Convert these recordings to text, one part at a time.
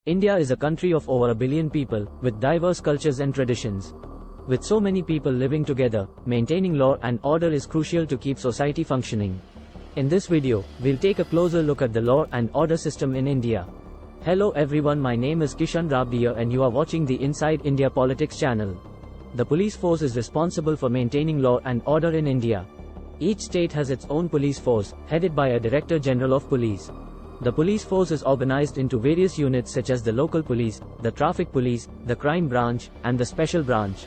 India is a country of over 1 billion people, with diverse cultures and traditions. With so many people living together, maintaining law and order is crucial to keep society functioning. In this video, we'll take a closer look at the law and order system in India. Hello everyone, my name is Kishan Rabdiya and you are watching the Inside India Politics channel. The police force is responsible for maintaining law and order in India. Each state has its own police force, headed by a Director General of Police. The police force is organized into various units such as the local police, the traffic police, the crime branch, and the special branch.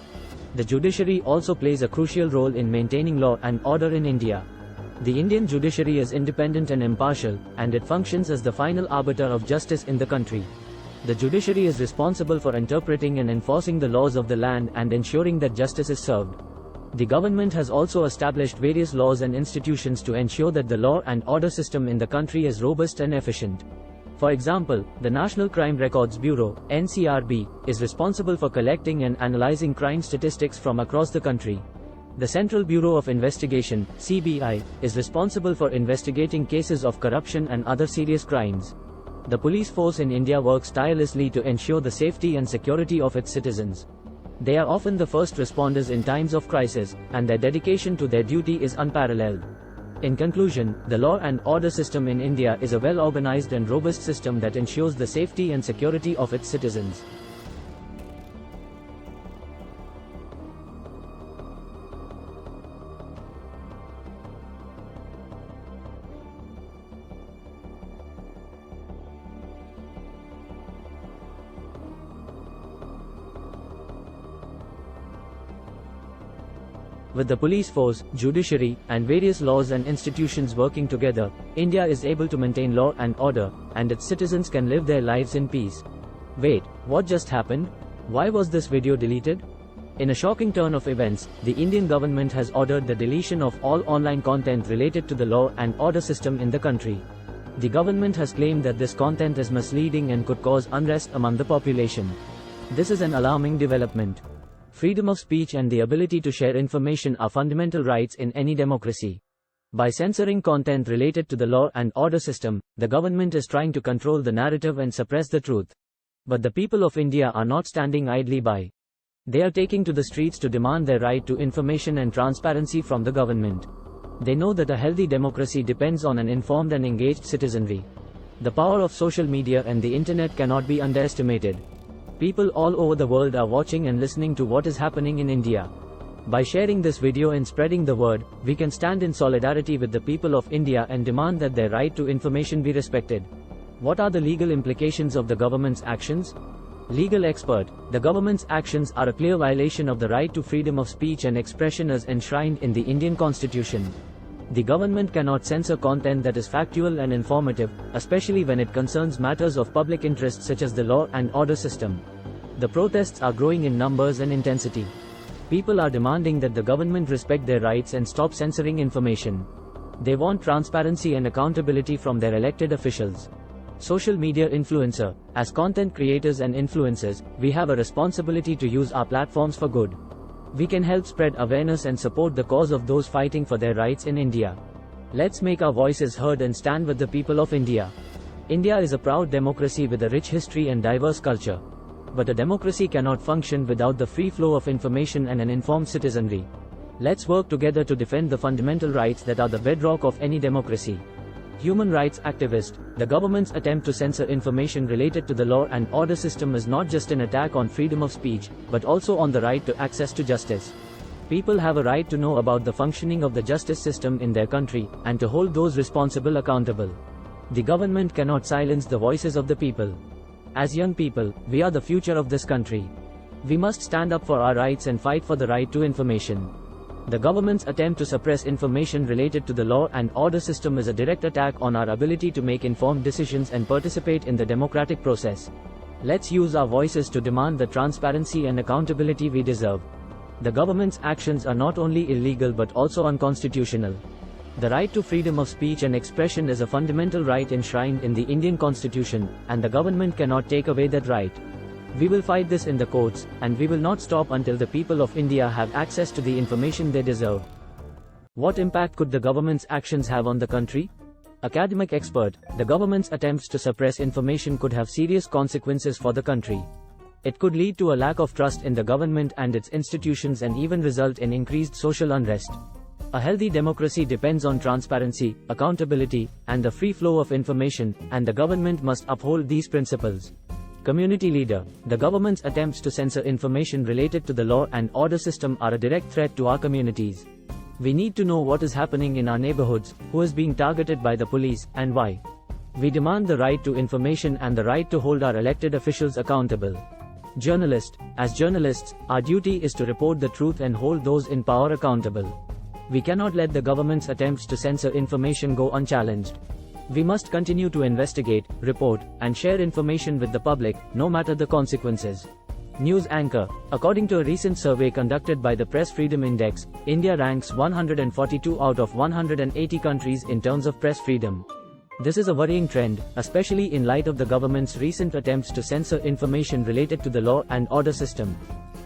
The judiciary also plays a crucial role in maintaining law and order in India. The Indian judiciary is independent and impartial, and it functions as the final arbiter of justice in the country. The judiciary is responsible for interpreting and enforcing the laws of the land and ensuring that justice is served. The government has also established various laws and institutions to ensure that the law and order system in the country is robust and efficient. For example, the National Crime Records Bureau (NCRB) is responsible for collecting and analyzing crime statistics from across the country. The Central Bureau of Investigation (CBI) is responsible for investigating cases of corruption and other serious crimes. The police force in India works tirelessly to ensure the safety and security of its citizens. They are often the first responders in times of crisis, and their dedication to their duty is unparalleled. In conclusion, the law and order system in India is a well-organized and robust system that ensures the safety and security of its citizens. With the police force, judiciary, and various laws and institutions working together, India is able to maintain law and order, and its citizens can live their lives in peace. Wait, what just happened? Why was this video deleted? In a shocking turn of events, the Indian government has ordered the deletion of all online content related to the law and order system in the country. The government has claimed that this content is misleading and could cause unrest among the population. This is an alarming development. Freedom of speech and the ability to share information are fundamental rights in any democracy. By censoring content related to the law and order system, the government is trying to control the narrative and suppress the truth. But the people of India are not standing idly by. They are taking to the streets to demand their right to information and transparency from the government. They know that a healthy democracy depends on an informed and engaged citizenry. The power of social media and the internet cannot be underestimated. People all over the world are watching and listening to what is happening in India. By sharing this video and spreading the word, we can stand in solidarity with the people of India and demand that their right to information be respected. What are the legal implications of the government's actions? Legal expert: the government's actions are a clear violation of the right to freedom of speech and expression as enshrined in the Indian Constitution. The government cannot censor content that is factual and informative, especially when it concerns matters of public interest such as the law and order system. The protests are growing in numbers and intensity. People are demanding that the government respect their rights and stop censoring information. They want transparency and accountability from their elected officials. Social media influencer: as content creators and influencers, we have a responsibility to use our platforms for good. We can help spread awareness and support the cause of those fighting for their rights in India. Let's make our voices heard and stand with the people of India. India is a proud democracy with a rich history and diverse culture. But a democracy cannot function without the free flow of information and an informed citizenry. Let's work together to defend the fundamental rights that are the bedrock of any democracy. Human rights activist: the government's attempt to censor information related to the law and order system is not just an attack on freedom of speech, but also on the right to access to justice. People have a right to know about the functioning of the justice system in their country, and to hold those responsible accountable. The government cannot silence the voices of the people. As young people, we are the future of this country. We must stand up for our rights and fight for the right to information. The government's attempt to suppress information related to the law and order system is a direct attack on our ability to make informed decisions and participate in the democratic process. Let's use our voices to demand the transparency and accountability we deserve. The government's actions are not only illegal but also unconstitutional. The right to freedom of speech and expression is a fundamental right enshrined in the Indian Constitution, and the government cannot take away that right. We will fight this in the courts, and we will not stop until the people of India have access to the information they deserve. What impact could the government's actions have on the country? Academic expert, the government's attempts to suppress information could have serious consequences for the country. It could lead to a lack of trust in the government and its institutions and even result in increased social unrest. A healthy democracy depends on transparency, accountability, and the free flow of information, and the government must uphold these principles. Community leader, the government's attempts to censor information related to the law and order system are a direct threat to our communities. We need to know what is happening in our neighborhoods, who is being targeted by the police, and why. We demand the right to information and the right to hold our elected officials accountable. Journalist, as journalists, our duty is to report the truth and hold those in power accountable. We cannot let the government's attempts to censor information go unchallenged. We must continue to investigate, report, and share information with the public, no matter the consequences. News anchor, according to a recent survey conducted by the Press Freedom Index, India ranks 142 out of 180 countries in terms of press freedom. This is a worrying trend, especially in light of the government's recent attempts to censor information related to the law and order system.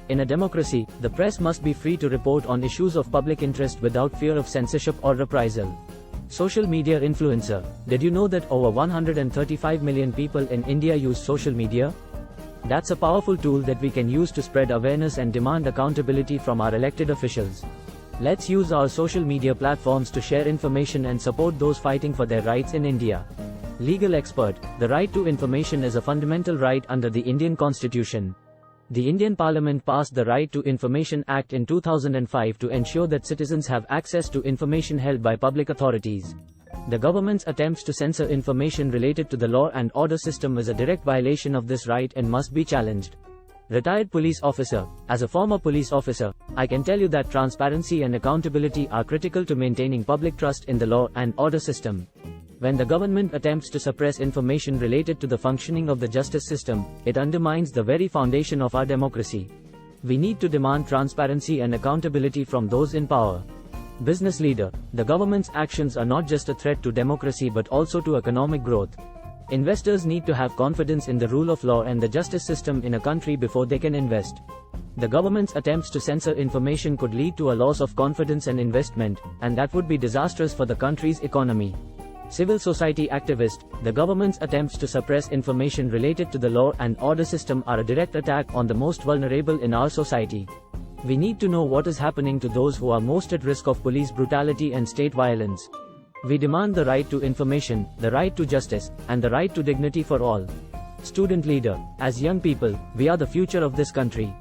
In a democracy, the press must be free to report on issues of public interest without fear of censorship or reprisal. Social media influencer, did you know that over 135 million people in India use social media? That's a powerful tool that we can use to spread awareness and demand accountability from our elected officials. Let's use our social media platforms to share information and support those fighting for their rights in India. Legal expert, the right to information is a fundamental right under the Indian Constitution. The Indian Parliament passed the Right to Information Act in 2005 to ensure that citizens have access to information held by public authorities. The government's attempts to censor information related to the law and order system is a direct violation of this right and must be challenged. Retired police officer, as a former police officer, I can tell you that transparency and accountability are critical to maintaining public trust in the law and order system. When the government attempts to suppress information related to the functioning of the justice system, it undermines the very foundation of our democracy. We need to demand transparency and accountability from those in power. Business leader, the government's actions are not just a threat to democracy but also to economic growth. Investors need to have confidence in the rule of law and the justice system in a country before they can invest. The government's attempts to censor information could lead to a loss of confidence and investment, and that would be disastrous for the country's economy. Civil society activist, the government's attempts to suppress information related to the law and order system are a direct attack on the most vulnerable in our society. We need to know what is happening to those who are most at risk of police brutality and state violence. We demand the right to information, the right to justice, and the right to dignity for all. Student leader, as young people, we are the future of this country.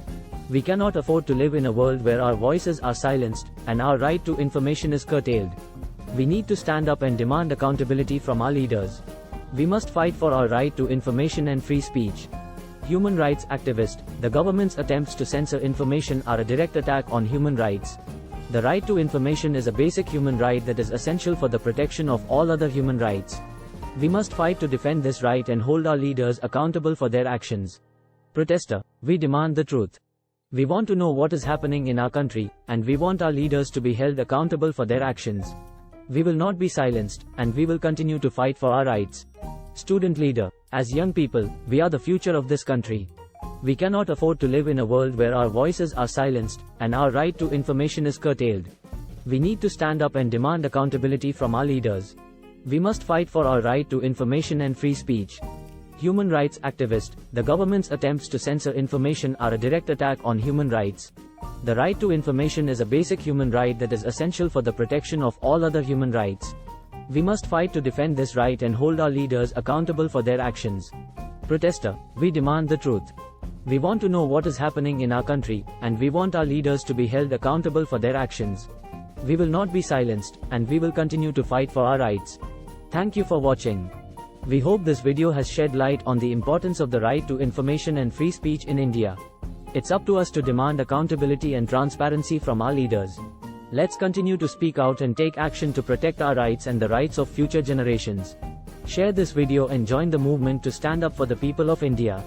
We cannot afford to live in a world where our voices are silenced, and our right to information is curtailed. We need to stand up and demand accountability from our leaders. We must fight for our right to information and free speech. Human rights activist, the government's attempts to censor information are a direct attack on human rights. The right to information is a basic human right that is essential for the protection of all other human rights. We must fight to defend this right and hold our leaders accountable for their actions. Protester, we demand the truth. We want to know what is happening in our country, and we want our leaders to be held accountable for their actions. We will not be silenced, and we will continue to fight for our rights. Student leader, as young people, we are the future of this country. We cannot afford to live in a world where our voices are silenced, and our right to information is curtailed. We need to stand up and demand accountability from our leaders. We must fight for our right to information and free speech. Human rights activist, the government's attempts to censor information are a direct attack on human rights. The right to information is a basic human right that is essential for the protection of all other human rights. We must fight to defend this right and hold our leaders accountable for their actions. Protester, we demand the truth. We want to know what is happening in our country, and we want our leaders to be held accountable for their actions. We will not be silenced, and we will continue to fight for our rights. Thank you for watching. We hope this video has shed light on the importance of the right to information and free speech in India. It's up to us to demand accountability and transparency from our leaders. Let's continue to speak out and take action to protect our rights and the rights of future generations. Share this video and join the movement to stand up for the people of India.